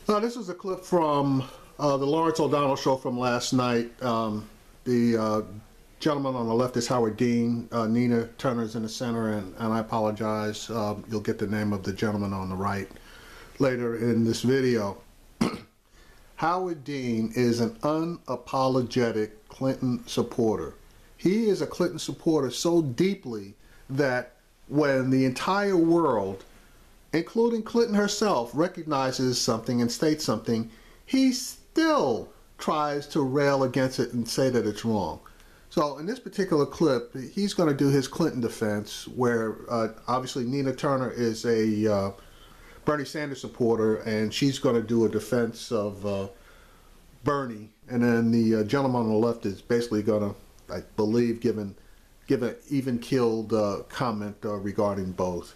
This is a clip from the Lawrence O'Donnell show from last night. The gentleman on the left is Howard Dean. Nina Turner's in the center, and I apologize. You'll get the name of the gentleman on the right later in this video. Howard Dean is an unapologetic Clinton supporter. He is a Clinton supporter so deeply that when the entire world, including Clinton herself, recognizes something and states something, he still tries to rail against it and say that it's wrong. So in this particular clip, he's going to do his Clinton defense, where obviously Nina Turner is a Bernie Sanders supporter, and she's going to do a defense of Bernie, and then the gentleman on the left is basically going to, I believe, give an even-keeled comment regarding both.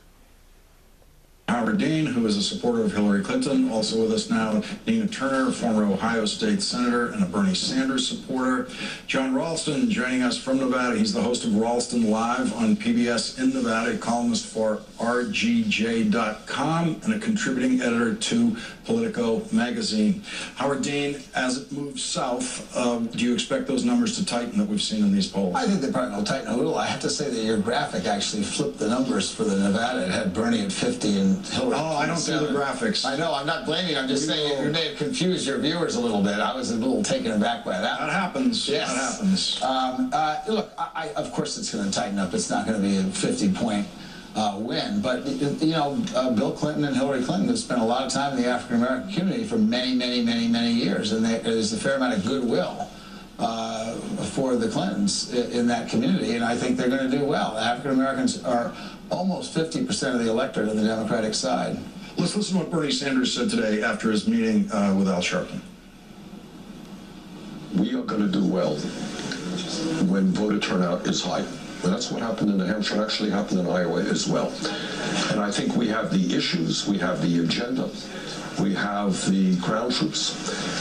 Howard Dean, who is a supporter of Hillary Clinton, also with us now. Nina Turner, former Ohio State Senator and a Bernie Sanders supporter. John Ralston joining us from Nevada. He's the host of Ralston Live on PBS in Nevada, a columnist for RGJ.com and a contributing editor to Politico magazine. Howard Dean, as it moves south, do you expect those numbers to tighten that we've seen in these polls? I think they probably will tighten a little. I have to say that your graphic actually flipped the numbers for the Nevada. It had Bernie at 50 and Hillary. Oh, I don't do the graphics. I know. I'm not blaming you. I'm just saying you may have confused your viewers a little bit. I was a little taken aback by that. That happens. Yes. That happens. Look, of course it's going to tighten up. It's not going to be a 50-point win. But, you know, Bill Clinton and Hillary Clinton have spent a lot of time in the African-American community for many, many, many, many years. And there's a fair amount of goodwill for the Clintons in that community. And I think they're going to do well. African-Americans are almost 50% of the electorate on the Democratic side. Let's listen to what Bernie Sanders said today after his meeting with Al Sharpton. We are going to do well when voter turnout is high. And that's what happened in New Hampshire, and actually happened in Iowa as well. And I think we have the issues, we have the agenda, we have the ground troops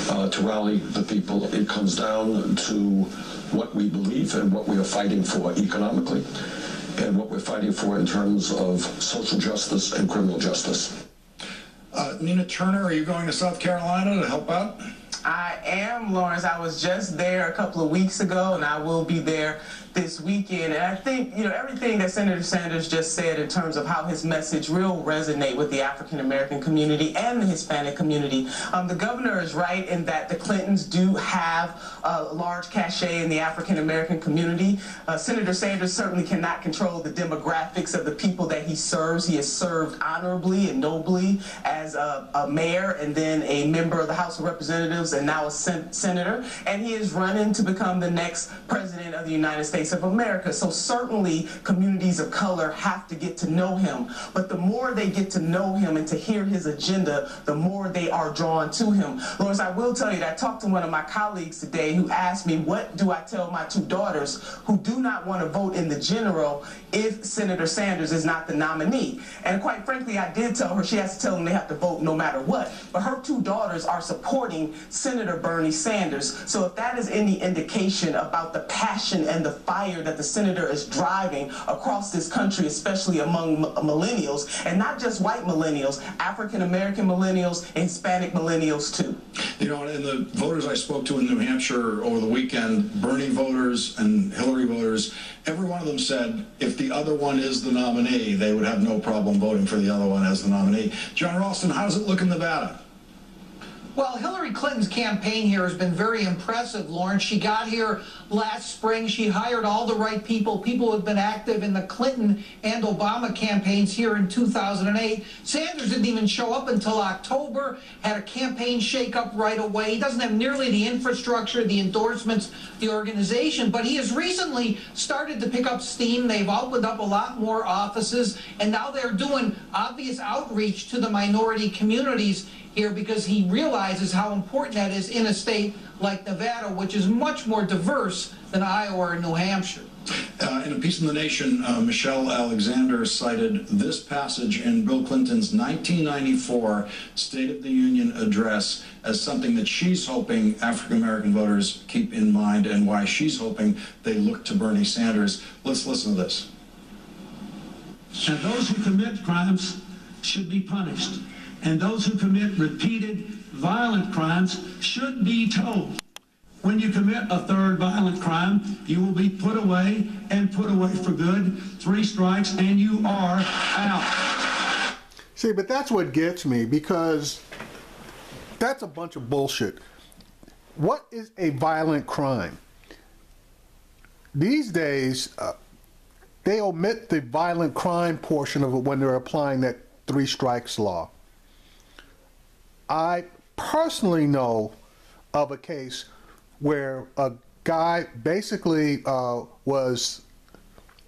to rally the people. It comes down to what we believe and what we are fighting for economically, and what we're fighting for in terms of social justice and criminal justice. Nina Turner, are you going to South Carolina to help out? I am, Lawrence. I was just there a couple of weeks ago, and I will be there this weekend. And I think, you know, everything that Senator Sanders just said in terms of how his message will resonate with the African-American community and the Hispanic community. The governor is right in that the Clintons do have a large cachet in the African-American community. Senator Sanders certainly cannot control the demographics of the people that he serves. He has served honorably and nobly as a mayor and then a member of the House of Representatives and now a senator. And he is running to become the next president of the United States of America. So certainly communities of color have to get to know him. But the more they get to know him and to hear his agenda, the more they are drawn to him. Lawrence, I will tell you that I talked to one of my colleagues today who asked me, what do I tell my two daughters who do not want to vote in the general if Senator Sanders is not the nominee? And quite frankly, I did tell her she has to tell them they have to vote no matter what. But her two daughters are supporting Senator Bernie Sanders. So if that is any indication about the passion and the fire that the senator is driving across this country, especially among millennials, and not just white millennials, African-American millennials, and Hispanic millennials too. You know, and the voters I spoke to in New Hampshire over the weekend, Bernie voters and Hillary voters, every one of them said if the other one is the nominee, they would have no problem voting for the other one as the nominee. John Ralston, how does it look in Nevada? Well, Hillary Clinton's campaign here has been very impressive, Lawrence. She got here last spring. She hired all the right people who have been active in the Clinton and Obama campaigns here in 2008. Sanders didn't even show up until October, had a campaign shakeup right away. He doesn't have nearly the infrastructure, the endorsements, the organization, but he has recently started to pick up steam. They've opened up a lot more offices, and now they're doing obvious outreach to the minority communities here because he realizes how important that is in a state like Nevada, which is much more diverse than Iowa or New Hampshire. In a piece in The Nation, Michelle Alexander cited this passage in Bill Clinton's 1994 State of the Union address as something that she's hoping African-American voters keep in mind and why she's hoping they look to Bernie Sanders. Let's listen to this. And those who commit crimes should be punished. And those who commit repeated violent crimes should be told. When you commit a third violent crime, you will be put away and put away for good. 3 strikes and you are out. See, but that's what gets me, because that's a bunch of bullshit. What is a violent crime? These days, they omit the violent crime portion of it when they're applying that 3 strikes law. I personally know of a case where a guy basically was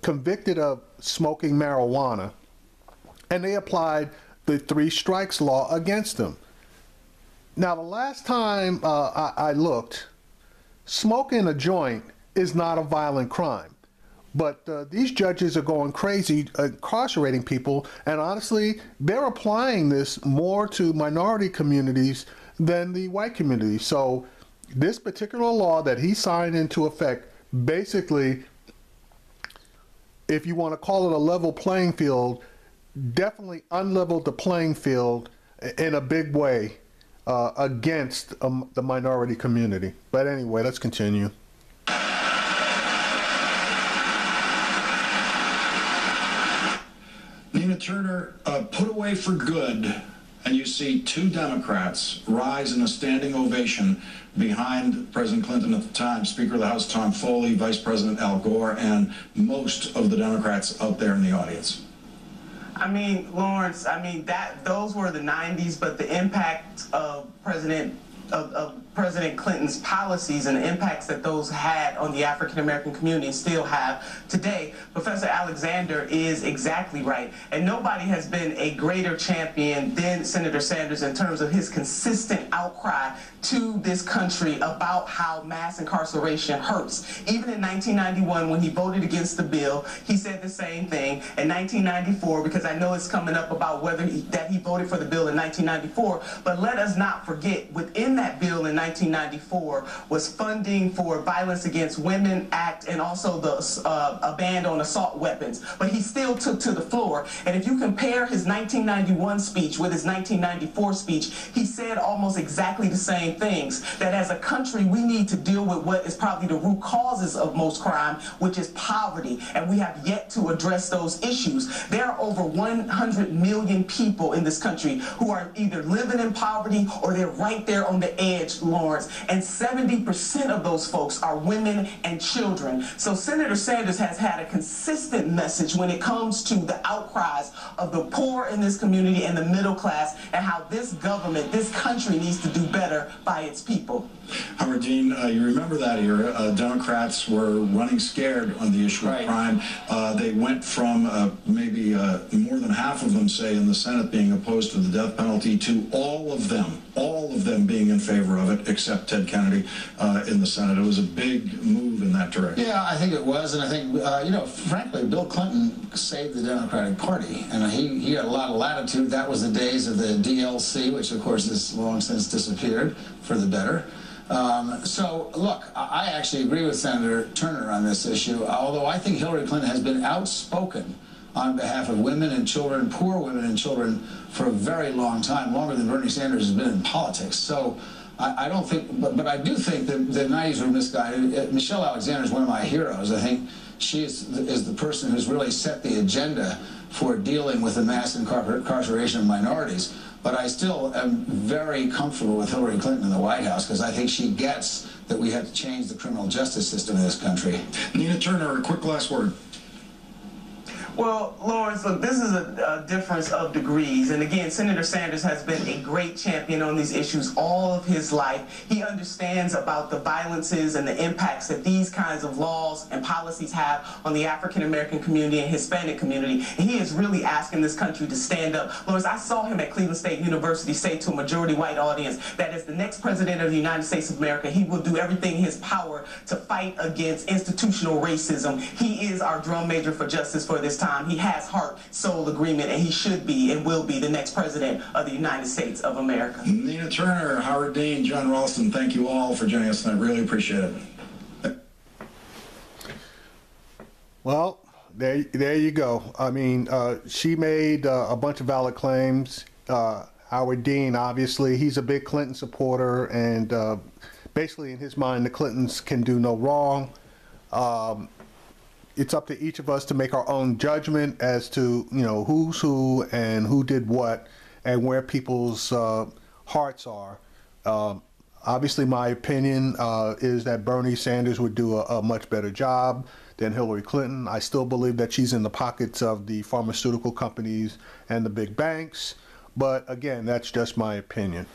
convicted of smoking marijuana, and they applied the 3 strikes law against him. Now, the last time I looked, smoking a joint is not a violent crime. But these judges are going crazy incarcerating people, and honestly, they're applying this more to minority communities than the white community. So this particular law that he signed into effect, basically, if you want to call it a level playing field, definitely unleveled the playing field in a big way against the minority community. But anyway, let's continue. Nina Turner, put away for good, and you see 2 Democrats rise in a standing ovation behind President Clinton at the time, Speaker of the House Tom Foley, Vice President Al Gore, and most of the Democrats out there in the audience. I mean, Lawrence, those were the 90s, but the impact of President Clinton's policies and the impacts that those had on the African American community and still have today, Professor Alexander is exactly right. And nobody has been a greater champion than Senator Sanders in terms of his consistent outcry to this country about how mass incarceration hurts. Even in 1991, when he voted against the bill, he said the same thing. In 1994, because I know it's coming up about whether that he voted for the bill in 1994, but let us not forget, within that bill in 1994 was funding for Violence Against Women Act and also a ban on assault weapons. But he still took to the floor. And if you compare his 1991 speech with his 1994 speech, he said almost exactly the same things, that as a country we need to deal with what is probably the root causes of most crime, which is poverty, and we have yet to address those issues. There are over 100 million people in this country who are either living in poverty or they're right there on the edge, Lawrence, and 70% of those folks are women and children. So Senator Sanders has had a consistent message when it comes to the outcries of the poor in this community and the middle class, and how this government, this country needs to do better by its people. Howard Dean, you remember that era. Democrats were running scared on the issue of crime. They went from maybe more than half of them, say, in the Senate being opposed to the death penalty, to all of them being in favor of it, except Ted Kennedy in the Senate. It was a big move in that direction. Yeah, I think it was, and I think, you know, frankly, Bill Clinton saved the Democratic Party, and he had a lot of latitude. That was the days of the DLC, which, of course, has long since disappeared, for the better. So, look, I actually agree with Senator Turner on this issue, although I think Hillary Clinton has been outspoken on behalf of women and children, poor women and children, for a very long time, longer than Bernie Sanders has been in politics. So I don't think, but I do think that the 90s were misguided. Michelle Alexander is one of my heroes. I think she is the person who's really set the agenda for dealing with the mass incarceration of minorities. But I still am very comfortable with Hillary Clinton in the White House, because I think she gets that we have to change the criminal justice system in this country. Nina Turner, a quick last word. Well, Lawrence, look, this is a difference of degrees. And again, Senator Sanders has been a great champion on these issues all of his life. He understands about the violences and the impacts that these kinds of laws and policies have on the African American community and Hispanic community. And he is really asking this country to stand up. Lawrence, I saw him at Cleveland State University say to a majority white audience that as the next president of the United States of America, he will do everything in his power to fight against institutional racism. He is our drum major for justice for this time. He has heart, soul agreement, and he should be and will be the next president of the United States of America. Nina Turner, Howard Dean, John Ralston, thank you all for joining us tonight. Really appreciate it. Well, there you go. I mean, she made a bunch of valid claims. Howard Dean, obviously, he's a big Clinton supporter, and basically in his mind, the Clintons can do no wrong. It's up to each of us to make our own judgment as to, who's who and who did what and where people's hearts are. Obviously, my opinion is that Bernie Sanders would do a much better job than Hillary Clinton. I still believe that she's in the pockets of the pharmaceutical companies and the big banks. But again, that's just my opinion.